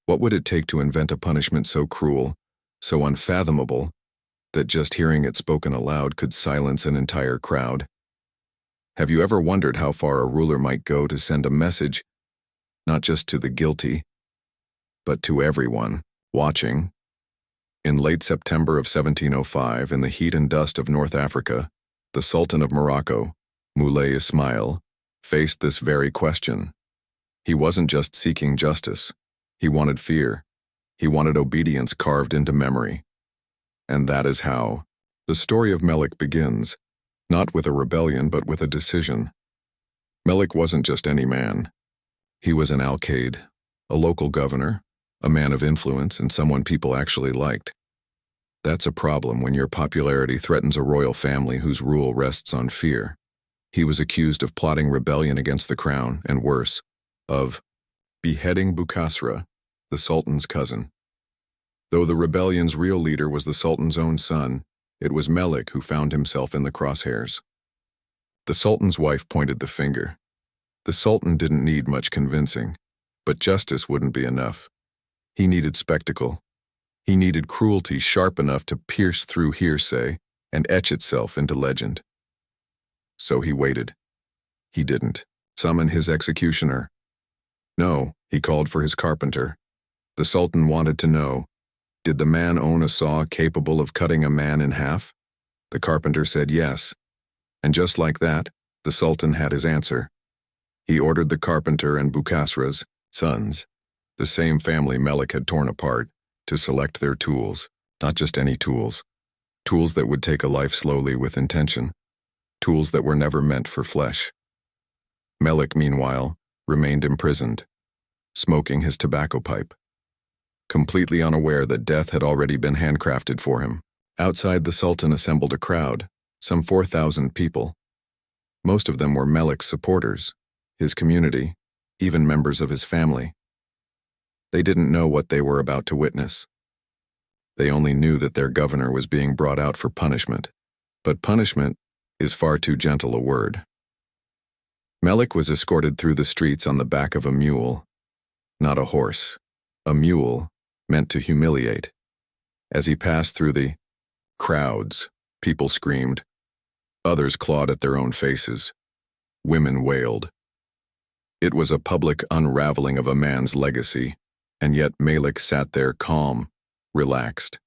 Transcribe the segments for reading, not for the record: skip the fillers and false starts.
What would it take to invent a punishment so cruel, so unfathomable, that just hearing it spoken aloud could silence an entire crowd? Have you ever wondered how far a ruler might go to send a message, not just to the guilty, but to everyone watching? In late September of 1705, in the heat and dust of North Africa, the Sultan of Morocco, Moulay Ismail, faced this very question. He wasn't just seeking justice. He wanted fear. He wanted obedience carved into memory. And that is how the story of Melik begins, not with a rebellion but with a decision. Melik wasn't just any man. He was an alcalde, a local governor, a man of influence, and someone people actually liked. That's a problem when your popularity threatens a royal family whose rule rests on fear. He was accused of plotting rebellion against the crown, and worse, of beheading Bukasra, the Sultan's cousin. Though the rebellion's real leader was the Sultan's own son, it was Melik who found himself in the crosshairs. The Sultan's wife pointed the finger. The Sultan didn't need much convincing, but justice wouldn't be enough. He needed spectacle. He needed cruelty sharp enough to pierce through hearsay and etch itself into legend. So he waited. He didn't summon his executioner. No, he called for his carpenter. The Sultan wanted to know, did the man own a saw capable of cutting a man in half? The carpenter said yes. And just like that, the Sultan had his answer. He ordered the carpenter and Bukasra's sons, the same family Melik had torn apart, to select their tools, not just any tools. Tools that would take a life slowly with intention. Tools that were never meant for flesh. Melik, meanwhile, remained imprisoned, smoking his tobacco pipe, completely unaware that death had already been handcrafted for him. Outside, the Sultan assembled a crowd, some 4,000 people. Most of them were Melik's supporters, his community, even members of his family. They didn't know what they were about to witness. They only knew that their governor was being brought out for punishment. But punishment is far too gentle a word. Melik was escorted through the streets on the back of a mule, not a horse, a mule meant to humiliate. As he passed through the crowds, people screamed. Others clawed at their own faces. Women wailed. It was a public unraveling of a man's legacy, and yet Melik sat there calm, relaxed.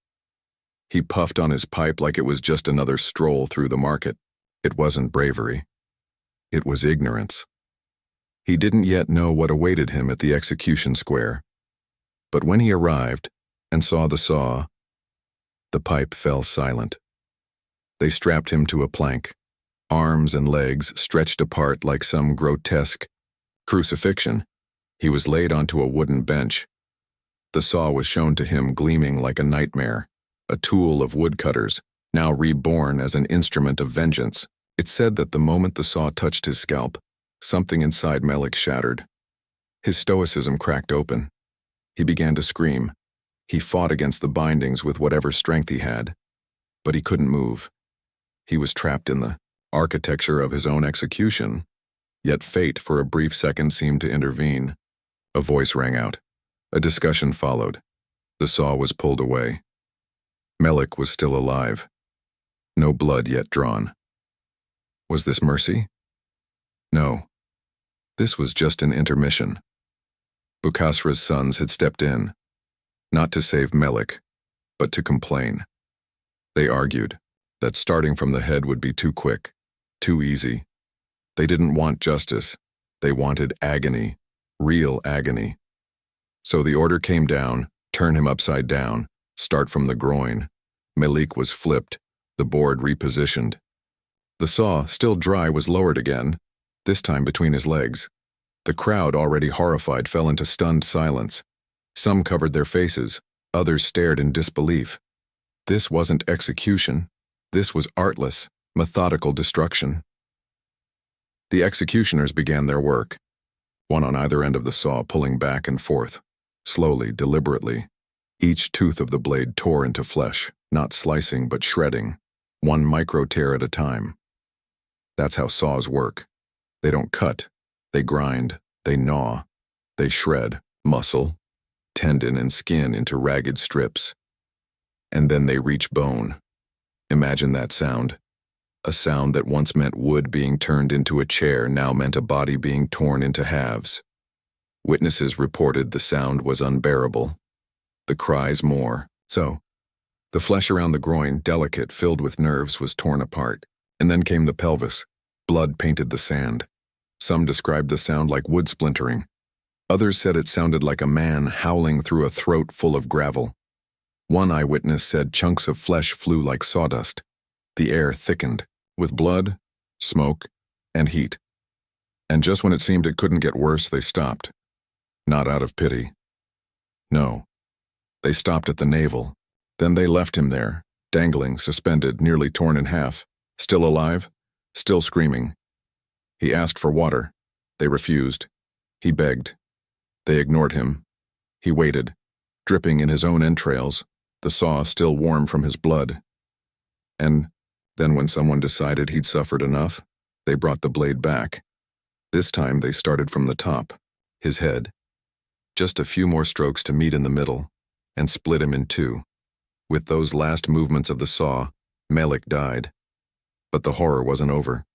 He puffed on his pipe like it was just another stroll through the market. It wasn't bravery. It was ignorance. He didn't yet know what awaited him at the execution square. But when he arrived and saw the saw, the pipe fell silent. They strapped him to a plank, arms and legs stretched apart like some grotesque crucifixion. He was laid onto a wooden bench. The saw was shown to him gleaming like a nightmare, a tool of woodcutters, now reborn as an instrument of vengeance. It said that the moment the saw touched his scalp, something inside Melik shattered. His stoicism cracked open. He began to scream. He fought against the bindings with whatever strength he had, but he couldn't move. He was trapped in the architecture of his own execution, yet fate for a brief second seemed to intervene. A voice rang out. A discussion followed. The saw was pulled away. Melik was still alive. No blood yet drawn. Was this mercy? No. This was just an intermission. Bukasra's sons had stepped in, not to save Melik, but to complain. They argued that starting from the head would be too quick, too easy. They didn't want justice. They wanted agony, real agony. So the order came down, turn him upside down, start from the groin. Melik was flipped, the board repositioned. The saw, still dry, was lowered again, this time between his legs. The crowd, already horrified, fell into stunned silence. Some covered their faces, others stared in disbelief. This wasn't execution. This was artless, methodical destruction. The executioners began their work, one on either end of the saw pulling back and forth, slowly, deliberately. Each tooth of the blade tore into flesh, not slicing but shredding, one micro tear at a time. That's how saws work. They don't cut, they grind, they gnaw, they shred muscle, tendon and skin into ragged strips. And then they reach bone. Imagine that sound. A sound that once meant wood being turned into a chair now meant a body being torn into halves. Witnesses reported the sound was unbearable. The cries more. So, the flesh around the groin, delicate, filled with nerves, was torn apart. And then came the pelvis. Blood painted the sand. Some described the sound like wood splintering. Others said it sounded like a man howling through a throat full of gravel. One eyewitness said chunks of flesh flew like sawdust. The air thickened, with blood, smoke, and heat. And just when it seemed it couldn't get worse, they stopped. Not out of pity. No. They stopped at the navel. Then they left him there, dangling, suspended, nearly torn in half. Still alive, still screaming. He asked for water. They refused. He begged. They ignored him. He waited, dripping in his own entrails, the saw still warm from his blood. And then when someone decided he'd suffered enough, they brought the blade back. This time they started from the top, his head. Just a few more strokes to meet in the middle, and split him in two. With those last movements of the saw, Melik died. But the horror wasn't over.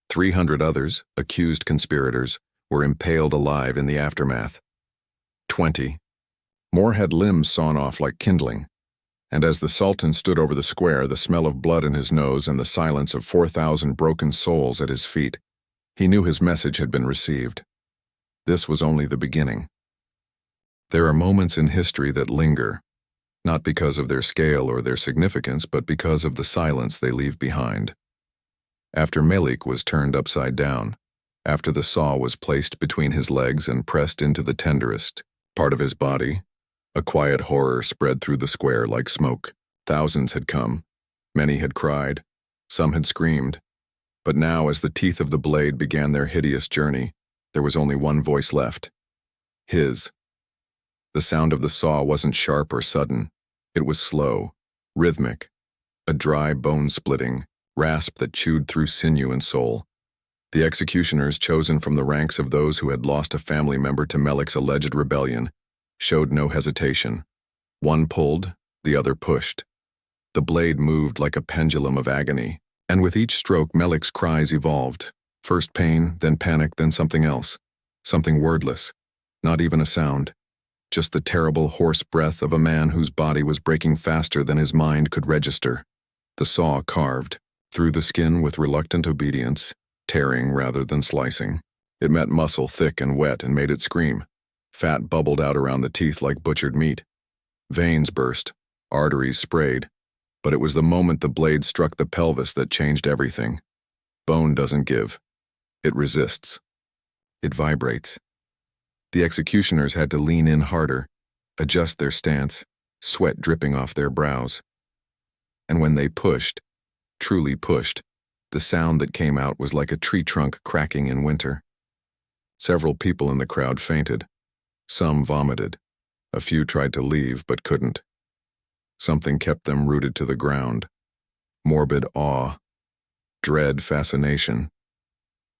300 others, accused conspirators, were impaled alive in the aftermath. 20. More had limbs sawn off like kindling. And as the Sultan stood over the square, the smell of blood in his nose and the silence of 4,000 broken souls at his feet, he knew his message had been received. This was only the beginning. There are moments in history that linger, not because of their scale or their significance, but because of the silence they leave behind. After Melik was turned upside down, after the saw was placed between his legs and pressed into the tenderest part of his body, a quiet horror spread through the square like smoke. Thousands had come. Many had cried. Some had screamed. But now, as the teeth of the blade began their hideous journey, there was only one voice left. His. The sound of the saw wasn't sharp or sudden. It was slow, rhythmic, a dry bone-splitting rasp that chewed through sinew and soul. The executioners, chosen from the ranks of those who had lost a family member to Melik's alleged rebellion, showed no hesitation. One pulled, the other pushed. The blade moved like a pendulum of agony, and with each stroke Melik's cries evolved. First pain, then panic, then something else. Something wordless. Not even a sound. Just the terrible hoarse breath of a man whose body was breaking faster than his mind could register. The saw carved, through the skin with reluctant obedience, tearing rather than slicing. It met muscle thick and wet and made it scream. Fat bubbled out around the teeth like butchered meat. Veins burst, arteries sprayed, but it was the moment the blade struck the pelvis that changed everything. Bone doesn't give. It resists. It vibrates. The executioners had to lean in harder, adjust their stance, sweat dripping off their brows. And when they pushed, truly pushed, the sound that came out was like a tree trunk cracking in winter. Several people in the crowd fainted. Some vomited. A few tried to leave but couldn't. Something kept them rooted to the ground. Morbid awe, dread fascination,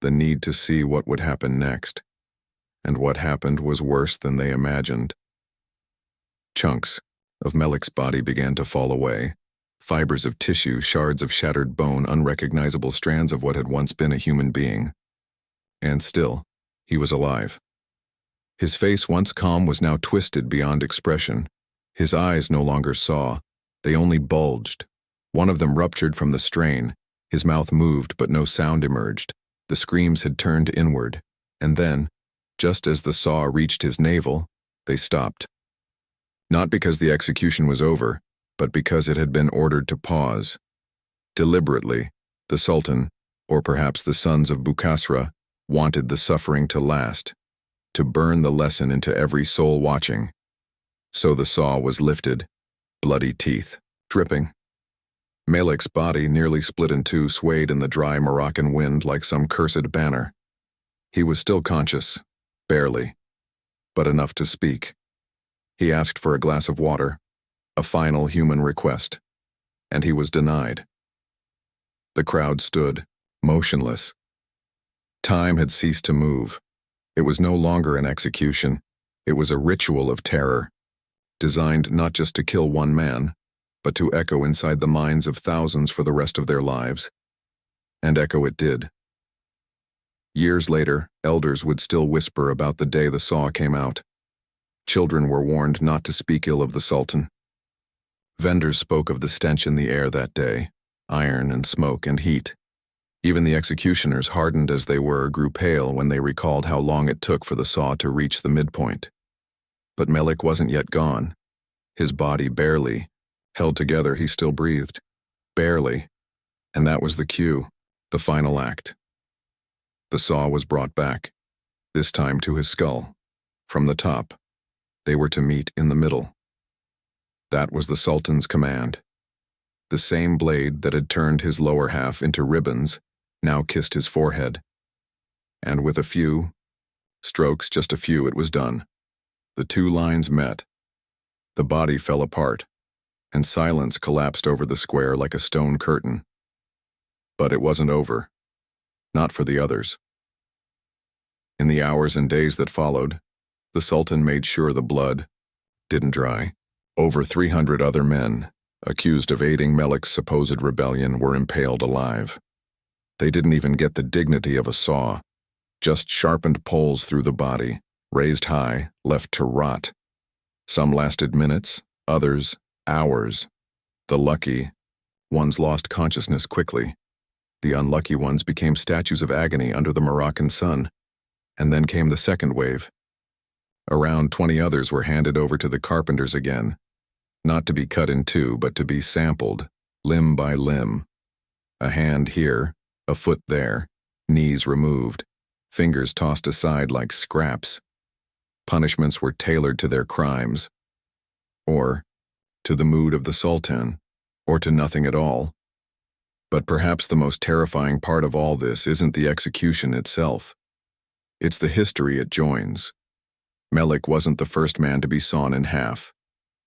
the need to see what would happen next. And what happened was worse than they imagined. Chunks of Melik's body began to fall away. Fibers of tissue, shards of shattered bone, unrecognizable strands of what had once been a human being. And still, he was alive. His face, once calm, was now twisted beyond expression. His eyes no longer saw. They only bulged. One of them ruptured from the strain. His mouth moved, but no sound emerged. The screams had turned inward. And then, just as the saw reached his navel, they stopped. Not because the execution was over, but because it had been ordered to pause. Deliberately, the Sultan, or perhaps the sons of Bukasra, wanted the suffering to last, to burn the lesson into every soul watching. So the saw was lifted, bloody teeth, dripping. Melik's body, nearly split in two, swayed in the dry Moroccan wind like some cursed banner. He was still conscious, barely, but enough to speak. He asked for a glass of water, a final human request, and he was denied. The crowd stood, motionless. Time had ceased to move. It was no longer an execution. It was a ritual of terror. designed not just to kill one man, but to echo inside the minds of thousands for the rest of their lives. And echo it did. Years later, elders would still whisper about the day the saw came out. Children were warned not to speak ill of the Sultan. Vendors spoke of the stench in the air that day, iron and smoke and heat. Even the executioners, hardened as they were, grew pale when they recalled how long it took for the saw to reach the midpoint. But Melik wasn't yet gone. His body barely held together. He still breathed. Barely. And that was the cue, the final act. The saw was brought back, this time to his skull. From the top, they were to meet in the middle. That was the Sultan's command. The same blade that had turned his lower half into ribbons now kissed his forehead. And with a few strokes, just a few, it was done. The two lines met. The body fell apart, and silence collapsed over the square like a stone curtain. But it wasn't over. Not for the others. In the hours and days that followed, the Sultan made sure the blood didn't dry. Over 300 other men, accused of aiding Melik's supposed rebellion, were impaled alive. They didn't even get the dignity of a saw, just sharpened poles through the body, raised high, left to rot. Some lasted minutes, others hours. The lucky ones lost consciousness quickly. The unlucky ones became statues of agony under the Moroccan sun. And then came the second wave. Around 20 others were handed over to the carpenters again, not to be cut in two, but to be sampled, limb by limb. A hand here, a foot there, knees removed, fingers tossed aside like scraps. Punishments were tailored to their crimes, or to the mood of the Sultan, or to nothing at all. But perhaps the most terrifying part of all this isn't the execution itself. It's the history it joins. Melik wasn't the first man to be sawn in half,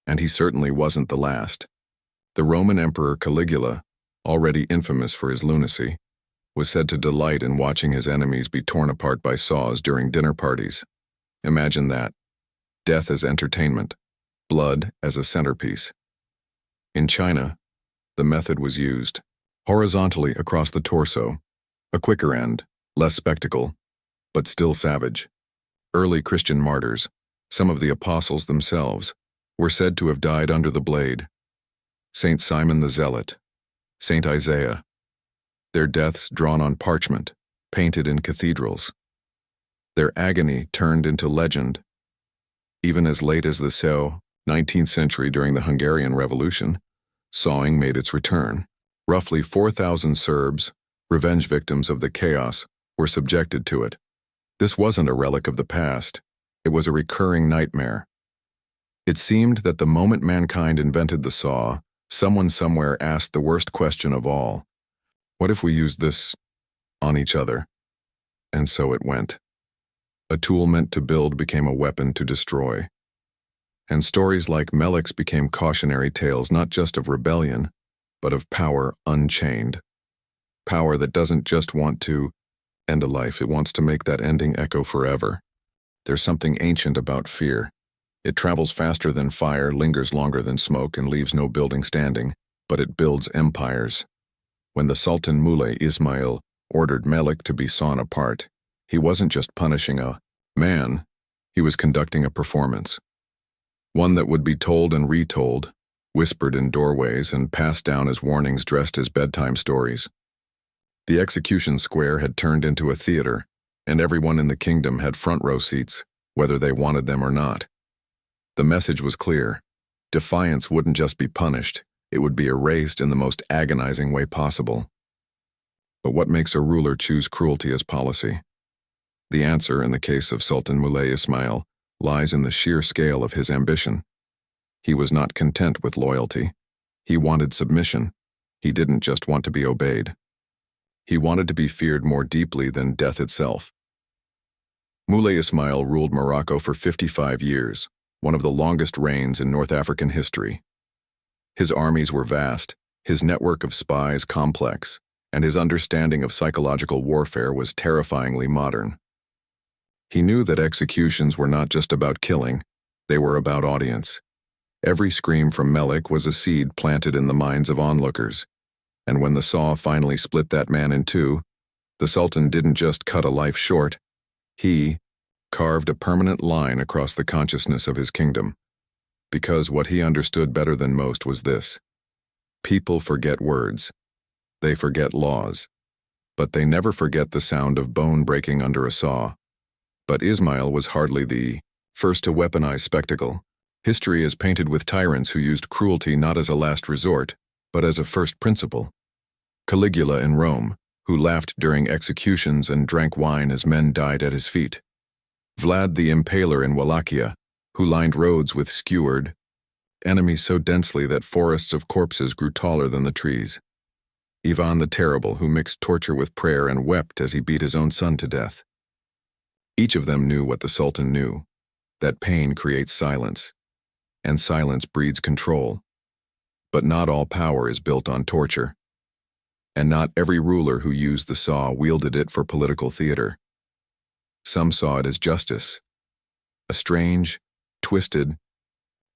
and he certainly wasn't the last. The Roman Emperor Caligula, already infamous for his lunacy, was said to delight in watching his enemies be torn apart by saws during dinner parties. Imagine that. Death as entertainment, blood as a centerpiece. In China, the method was used horizontally across the torso, a quicker end, less spectacle, but still savage. Early Christian martyrs, some of the apostles themselves, were said to have died under the blade. Saint Simon the Zealot, Saint Isaiah, their deaths drawn on parchment, painted in cathedrals. Their agony turned into legend. Even as late as the 19th century during the Hungarian Revolution, sawing made its return. Roughly 4,000 Serbs, revenge victims of the chaos, were subjected to it. This wasn't a relic of the past. It was a recurring nightmare. It seemed that the moment mankind invented the saw, someone somewhere asked the worst question of all. What if we used this on each other? And so it went. A tool meant to build became a weapon to destroy. And stories like Melik's became cautionary tales not just of rebellion, but of power unchained. Power that doesn't just want to end a life, it wants to make that ending echo forever. There's something ancient about fear. It travels faster than fire, lingers longer than smoke, and leaves no building standing, but it builds empires. When the Sultan Moulay Ismail ordered Melik to be sawn apart, he wasn't just punishing a man, he was conducting a performance. One that would be told and retold, whispered in doorways and passed down as warnings dressed as bedtime stories. The execution square had turned into a theater, and everyone in the kingdom had front row seats, whether they wanted them or not. The message was clear. Defiance wouldn't just be punished, it would be erased in the most agonizing way possible. But what makes a ruler choose cruelty as policy? The answer, in the case of Sultan Moulay Ismail, lies in the sheer scale of his ambition. He was not content with loyalty. He wanted submission. He didn't just want to be obeyed. He wanted to be feared more deeply than death itself. Moulay Ismail ruled Morocco for 55 years, one of the longest reigns in North African history. His armies were vast, his network of spies complex, and his understanding of psychological warfare was terrifyingly modern. He knew that executions were not just about killing, they were about audience. Every scream from Melik was a seed planted in the minds of onlookers, and when the saw finally split that man in two, the Sultan didn't just cut a life short, he carved a permanent line across the consciousness of his kingdom. Because what he understood better than most was this: people forget words, they forget laws, but they never forget the sound of bone breaking under a saw. But Ismail was hardly the first to weaponize spectacle. History is painted with tyrants who used cruelty not as a last resort, but as a first principle. Caligula in Rome, who laughed during executions and drank wine as men died at his feet. Vlad the Impaler in Wallachia, who lined roads with skewered enemies so densely that forests of corpses grew taller than the trees. Ivan the Terrible, who mixed torture with prayer and wept as he beat his own son to death. Each of them knew what the Sultan knew, that pain creates silence, and silence breeds control. But not all power is built on torture, and not every ruler who used the saw wielded it for political theater. Some saw it as justice, a strange, twisted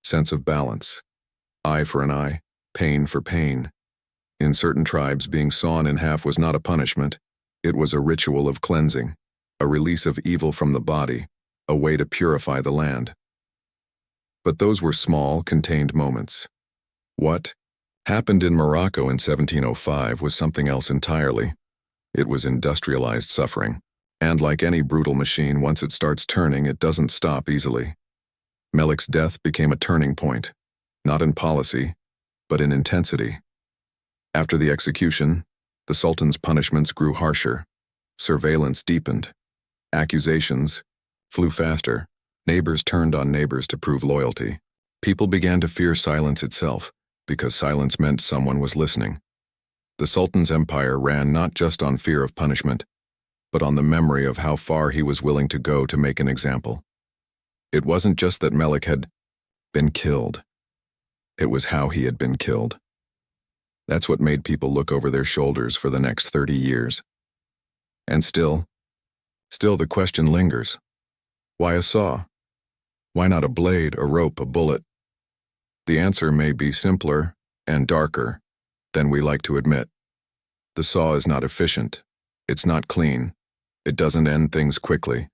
sense of balance. Eye for an eye, pain for pain. In certain tribes, being sawn in half was not a punishment, it was a ritual of cleansing, a release of evil from the body, a way to purify the land. But those were small, contained moments. What happened in Morocco in 1705 was something else entirely. It was industrialized suffering, and like any brutal machine, once it starts turning, it doesn't stop easily. Melik's death became a turning point, not in policy, but in intensity. After the execution, the Sultan's punishments grew harsher, surveillance deepened, accusations flew faster, neighbors turned on neighbors to prove loyalty. People began to fear silence itself, because silence meant someone was listening. The Sultan's empire ran not just on fear of punishment, but on the memory of how far he was willing to go to make an example. It wasn't just that Melik had been killed, it was how he had been killed. That's what made people look over their shoulders for the next 30 years. And still the question lingers. Why a saw? Why not a blade, a rope, a bullet? The answer may be simpler and darker than we like to admit. The saw is not efficient. It's not clean. It doesn't end things quickly.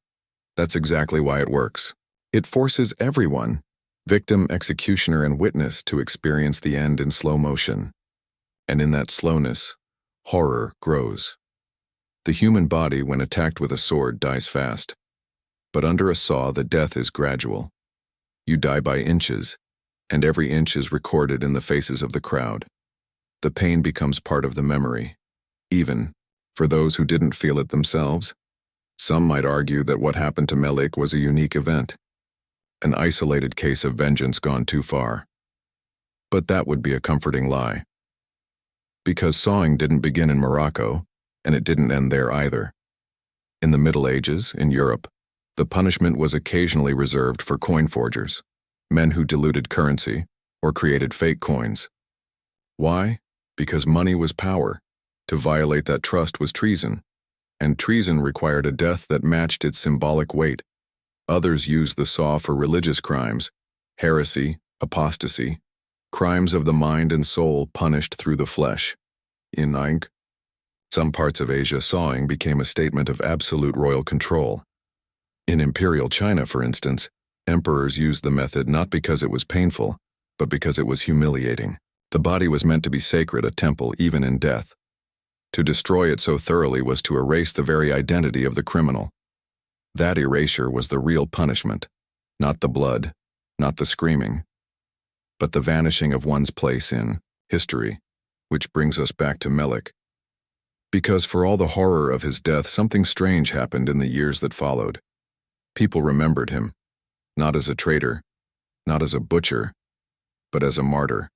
That's exactly why it works. It forces everyone, victim, executioner, and witness, to experience the end in slow motion. And in that slowness, horror grows. The human body, when attacked with a sword, dies fast. But under a saw, the death is gradual. You die by inches, and every inch is recorded in the faces of the crowd. The pain becomes part of the memory, even for those who didn't feel it themselves. Some might argue that what happened to Melik was a unique event, an isolated case of vengeance gone too far. But that would be a comforting lie. Because sawing didn't begin in Morocco, and it didn't end there either. In the Middle Ages, in Europe, the punishment was occasionally reserved for coin forgers, men who diluted currency or created fake coins. Why? Because money was power. To violate that trust was treason, and treason required a death that matched its symbolic weight. Others used the saw for religious crimes, heresy, apostasy, crimes of the mind and soul punished through the flesh. In some parts of Asia, sawing became a statement of absolute royal control. In imperial China, for instance, emperors used the method not because it was painful, but because it was humiliating. The body was meant to be sacred, a temple, even in death. To destroy it so thoroughly was to erase the very identity of the criminal. That erasure was the real punishment, not the blood, not the screaming, but the vanishing of one's place in history, which brings us back to Melik. Because for all the horror of his death, something strange happened in the years that followed. People remembered him, not as a traitor, not as a butcher, but as a martyr.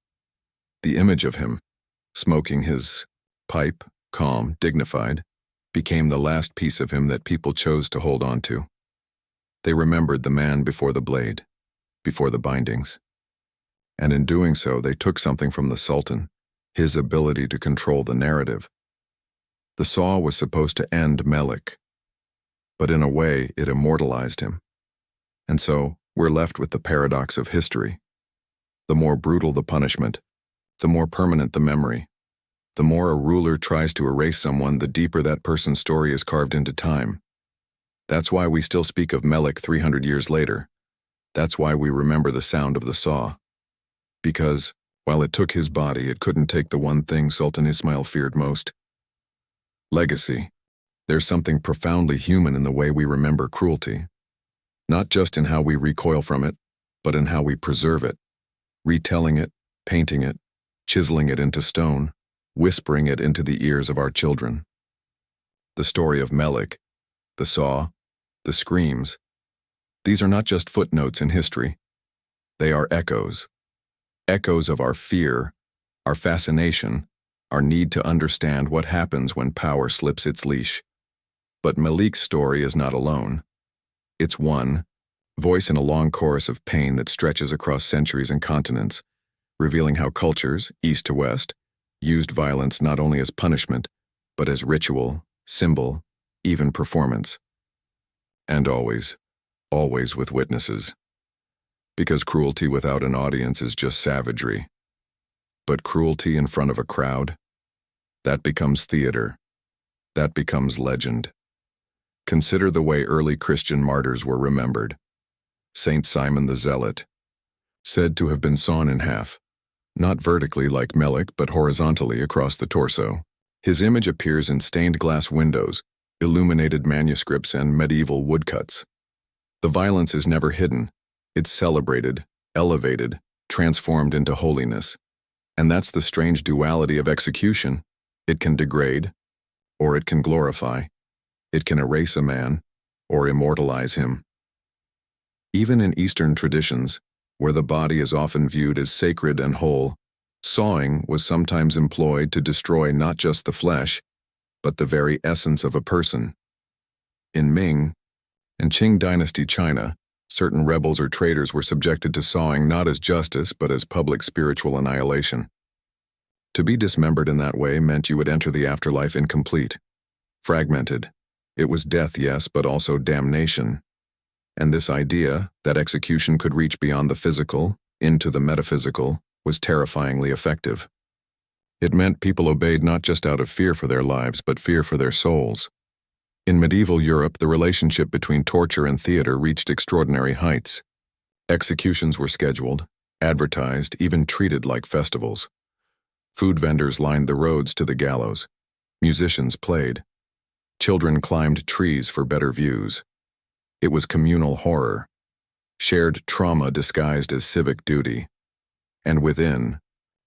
The image of him, smoking his pipe, calm, dignified, became the last piece of him that people chose to hold on to. They remembered the man before the blade, before the bindings. And in doing so, they took something from the Sultan, his ability to control the narrative. The saw was supposed to end Melik, but in a way it immortalized him. And so we're left with the paradox of history. The more brutal the punishment, the more permanent the memory. The more a ruler tries to erase someone, the deeper that person's story is carved into time. That's why we still speak of Melik 300 years later. That's why we remember the sound of the saw. Because, while it took his body, it couldn't take the one thing Sultan Ismail feared most. Legacy. There's something profoundly human in the way we remember cruelty. Not just in how we recoil from it, but in how we preserve it. Retelling it, painting it, chiseling it into stone, whispering it into the ears of our children. The story of Melik, the saw, the screams. These are not just footnotes in history. They are echoes. Echoes of our fear, our fascination, our need to understand what happens when power slips its leash. But Melik's story is not alone. It's one voice in a long chorus of pain that stretches across centuries and continents, revealing how cultures, east to west, used violence not only as punishment, but as ritual, symbol, even performance. And always with witnesses. Because cruelty without an audience is just savagery. But cruelty in front of a crowd, that becomes theater. That becomes legend. Consider the way early Christian martyrs were remembered. Saint Simon the Zealot, said to have been sawn in half, not vertically like Melik, but horizontally across the torso. His image appears in stained glass windows, illuminated manuscripts, and medieval woodcuts. The violence is never hidden. It's celebrated, elevated, transformed into holiness. And that's the strange duality of execution. It can degrade, or it can glorify. It can erase a man, or immortalize him. Even in Eastern traditions, where the body is often viewed as sacred and whole, sawing was sometimes employed to destroy not just the flesh, but the very essence of a person. In Ming and Qing dynasty China, certain rebels or traitors were subjected to sawing not as justice but as public spiritual annihilation. To be dismembered in that way meant you would enter the afterlife incomplete, fragmented. It was death, yes, but also damnation. And this idea that execution could reach beyond the physical, into the metaphysical, was terrifyingly effective. It meant people obeyed not just out of fear for their lives, but fear for their souls. In medieval Europe, the relationship between torture and theater reached extraordinary heights. Executions were scheduled, advertised, even treated like festivals. Food vendors lined the roads to the gallows. Musicians played. Children climbed trees for better views. It was communal horror, shared trauma disguised as civic duty. And within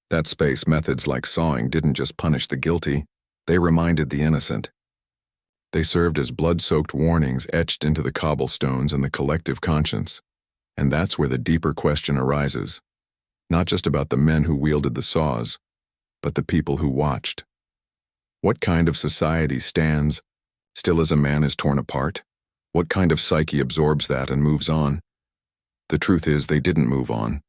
that space, methods like sawing didn't just punish the guilty, they reminded the innocent. They served as blood-soaked warnings etched into the cobblestones and the collective conscience. And that's where the deeper question arises, not just about the men who wielded the saws, but the people who watched. What kind of society stands still as a man is torn apart? What kind of psyche absorbs that and moves on? The truth is, they didn't move on.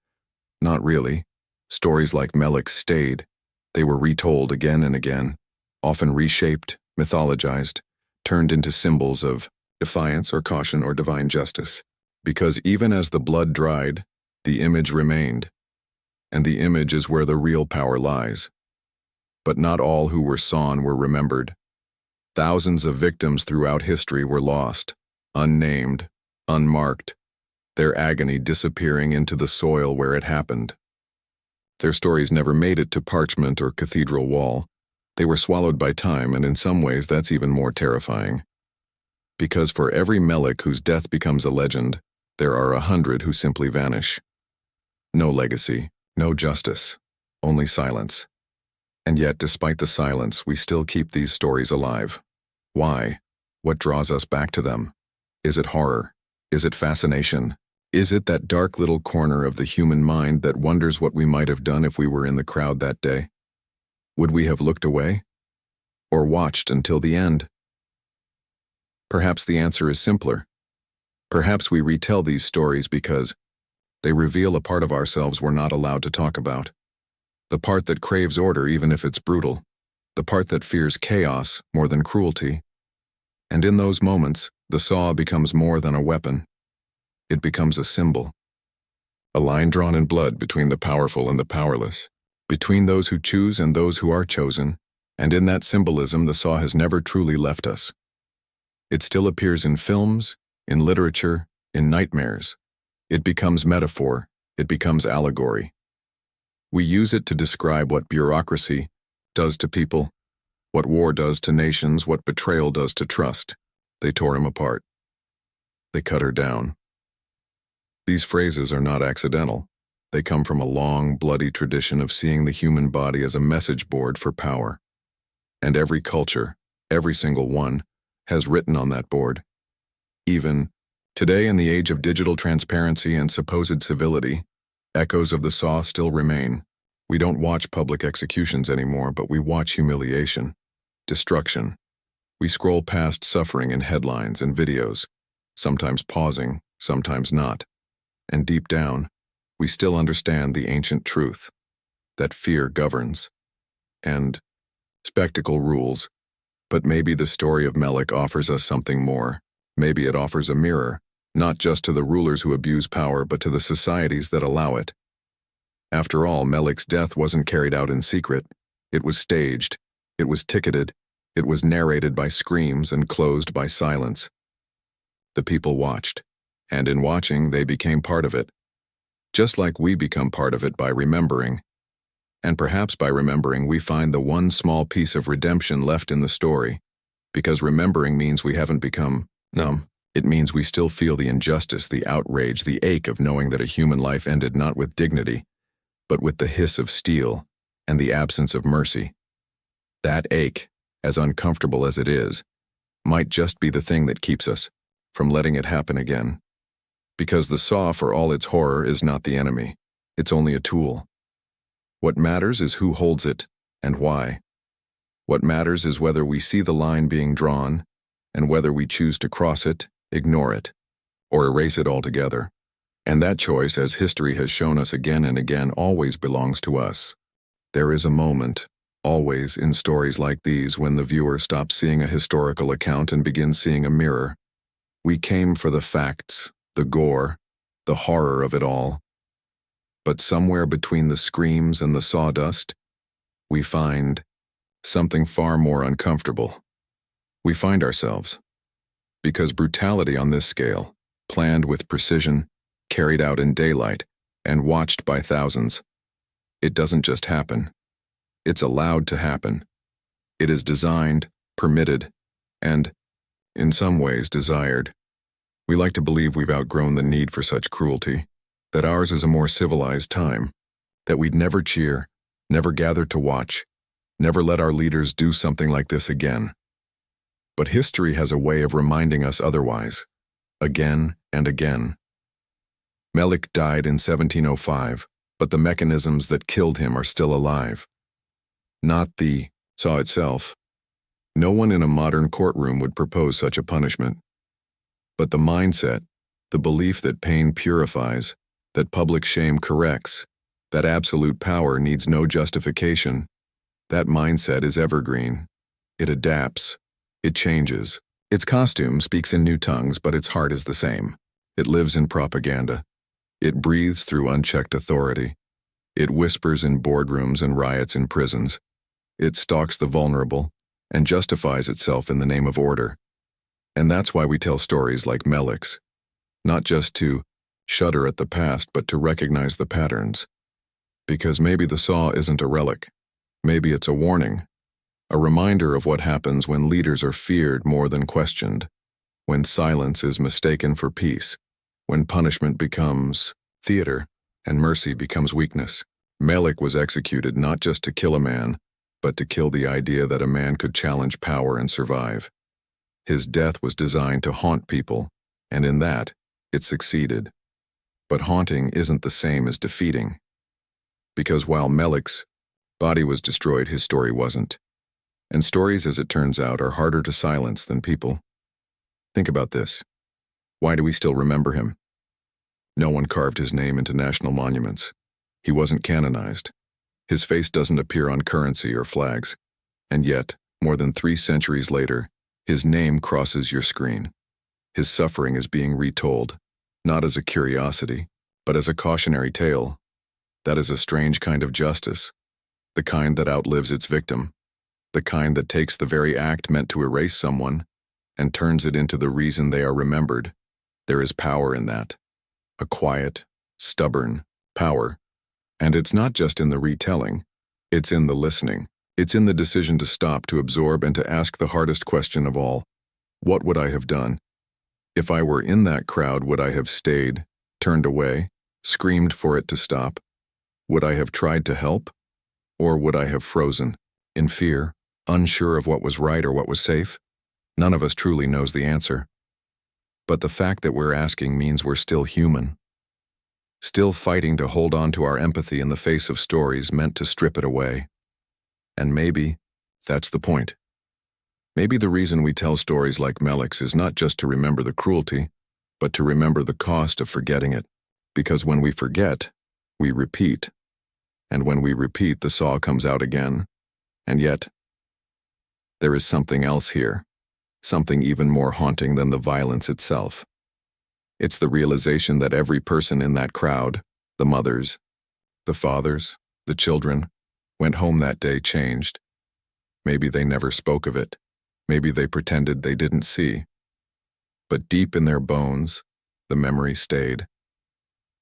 Not really. Stories like Melik stayed. They were retold again and again, often reshaped, mythologized, turned into symbols of defiance or caution or divine justice. Because even as the blood dried, the image remained. And the image is where the real power lies. But not all who were sawn were remembered. Thousands of victims throughout history were lost, unnamed, unmarked, their agony disappearing into the soil where it happened. Their stories never made it to parchment or cathedral wall. They were swallowed by time, and in some ways that's even more terrifying. Because for every Melik whose death becomes a legend, there are 100 who simply vanish. No legacy, no justice, only silence. And yet, despite the silence, we still keep these stories alive. Why? What draws us back to them? Is it horror? Is it fascination? Is it that dark little corner of the human mind that wonders what we might have done if we were in the crowd that day? Would we have looked away? Or watched until the end? Perhaps the answer is simpler. Perhaps we retell these stories because they reveal a part of ourselves we're not allowed to talk about. The part that craves order even if it's brutal. The part that fears chaos more than cruelty. And in those moments, the saw becomes more than a weapon. It becomes a symbol. a line drawn in blood between the powerful and the powerless, between those who choose and those who are chosen, and in that symbolism the saw has never truly left us. It still appears in films, in literature, in nightmares. It becomes metaphor, it becomes allegory. We use it to describe what bureaucracy does to people, what war does to nations, what betrayal does to trust. They tore him apart. They cut her down. These phrases are not accidental. They come from a long, bloody tradition of seeing the human body as a message board for power. And every culture, every single one, has written on that board. Even today, in the age of digital transparency and supposed civility, echoes of the saw still remain. We don't watch public executions anymore, but we watch humiliation, destruction. We scroll past suffering in headlines and videos, sometimes pausing, sometimes not. And deep down, we still understand the ancient truth, that fear governs, and spectacle rules. But maybe the story of Melik offers us something more. Maybe it offers a mirror, not just to the rulers who abuse power, but to the societies that allow it. After all, Melik's death wasn't carried out in secret. It was staged, it was ticketed, it was narrated by screams and closed by silence. The people watched, and in watching, they became part of it. Just like we become part of it by remembering. And perhaps by remembering, we find the one small piece of redemption left in the story. Because remembering means we haven't become numb. It means we still feel the injustice, the outrage, the ache of knowing that a human life ended not with dignity, but with the hiss of steel and the absence of mercy. That ache, as uncomfortable as it is, might just be the thing that keeps us from letting it happen again. Because the saw, for all its horror, is not the enemy. It's only a tool. What matters is who holds it and why. What matters is whether we see the line being drawn and whether we choose to cross it, ignore it, or erase it altogether. And that choice, as history has shown us again and again, always belongs to us. There is a moment, always in stories like these, when the viewer stops seeing a historical account and begins seeing a mirror. We came for the facts, the gore, the horror of it all. But somewhere between the screams and the sawdust, we find something far more uncomfortable. We find ourselves. Because brutality on this scale, planned with precision, carried out in daylight, and watched by thousands, it doesn't just happen. It's allowed to happen. It is designed, permitted, and, in some ways, desired. We like to believe we've outgrown the need for such cruelty, that ours is a more civilized time, that we'd never cheer, never gather to watch, never let our leaders do something like this again. But history has a way of reminding us otherwise, again and again. Melik died in 1705, but the mechanisms that killed him are still alive. Not the saw itself. No one in a modern courtroom would propose such a punishment. But the mindset, the belief that pain purifies, that public shame corrects, that absolute power needs no justification, that mindset is evergreen. It adapts. It changes. Its costume speaks in new tongues, but its heart is the same. It lives in propaganda. It breathes through unchecked authority. It whispers in boardrooms and riots in prisons. It stalks the vulnerable and justifies itself in the name of order. And that's why we tell stories like Melik's, not just to shudder at the past, but to recognize the patterns. Because maybe the saw isn't a relic. Maybe it's a warning, a reminder of what happens when leaders are feared more than questioned, when silence is mistaken for peace, when punishment becomes theater and mercy becomes weakness. Melik was executed not just to kill a man, but to kill the idea that a man could challenge power and survive. His death was designed to haunt people, and in that, it succeeded. But haunting isn't the same as defeating. Because while Melik's body was destroyed, his story wasn't. And stories, as it turns out, are harder to silence than people. Think about this. Why do we still remember him? No one carved his name into national monuments. He wasn't canonized. His face doesn't appear on currency or flags. And yet, more than 3 centuries later, his name crosses your screen. His suffering is being retold, not as a curiosity, but as a cautionary tale. That is a strange kind of justice, the kind that outlives its victim, the kind that takes the very act meant to erase someone and turns it into the reason they are remembered. There is power in that, a quiet, stubborn power. And it's not just in the retelling, it's in the listening. It's in the decision to stop, to absorb, and to ask the hardest question of all. What would I have done? If I were in that crowd, would I have stayed, turned away, screamed for it to stop? Would I have tried to help? Or would I have frozen, in fear, unsure of what was right or what was safe? None of us truly knows the answer. But the fact that we're asking means we're still human, still fighting to hold on to our empathy in the face of stories meant to strip it away. And maybe that's the point. Maybe the reason we tell stories like Melik's is not just to remember the cruelty, but to remember the cost of forgetting it. Because when we forget, we repeat. And when we repeat, the saw comes out again. And yet, there is something else here, something even more haunting than the violence itself. It's the realization that every person in that crowd, the mothers, the fathers, the children, went home that day changed. Maybe they never spoke of it. Maybe they pretended they didn't see. But deep in their bones, the memory stayed.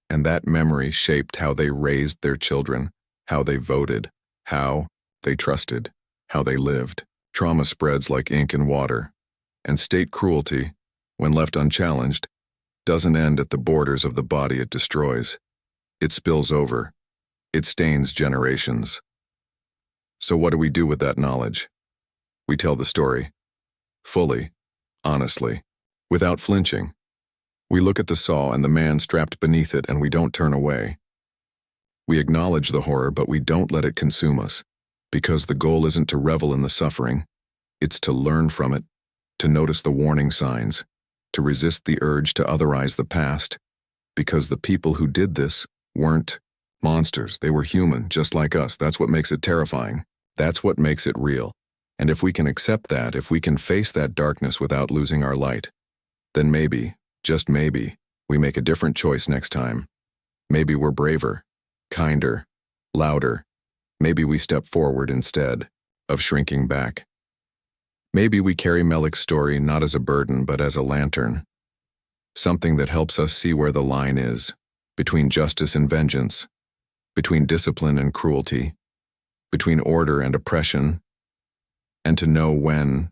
And that memory shaped how they raised their children, how they voted, how they trusted, how they lived. Trauma spreads like ink in water, and state cruelty, when left unchallenged, doesn't end at the borders of the body it destroys. It spills over. It stains generations. So what do we do with that knowledge? We tell the story, fully, honestly, without flinching. We look at the saw and the man strapped beneath it, and we don't turn away. We acknowledge the horror, but we don't let it consume us, because the goal isn't to revel in the suffering. It's to learn from it, to notice the warning signs, to resist the urge to otherize the past, because the people who did this weren't monsters. They were human, just like us. That's what makes it terrifying. That's what makes it real. And if we can accept that, if we can face that darkness without losing our light, then maybe, just maybe, we make a different choice next time. Maybe we're braver, kinder, louder. Maybe we step forward instead of shrinking back. Maybe we carry Melik's story not as a burden but as a lantern, something that helps us see where the line is, between justice and vengeance, between discipline and cruelty, between order and oppression, and to know when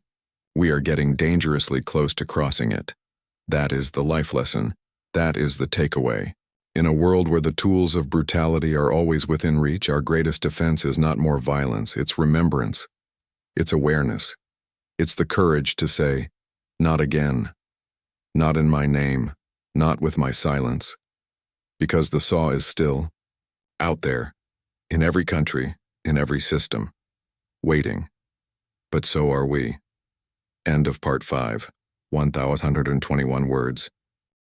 we are getting dangerously close to crossing it. That is the life lesson. That is the takeaway. In a world where the tools of brutality are always within reach, our greatest defense is not more violence, it's remembrance. It's awareness. It's the courage to say, not again, not in my name, not with my silence. Because the saw is still out there, in every country, in every system, waiting. But so are we. End of part 5, 1,121 words.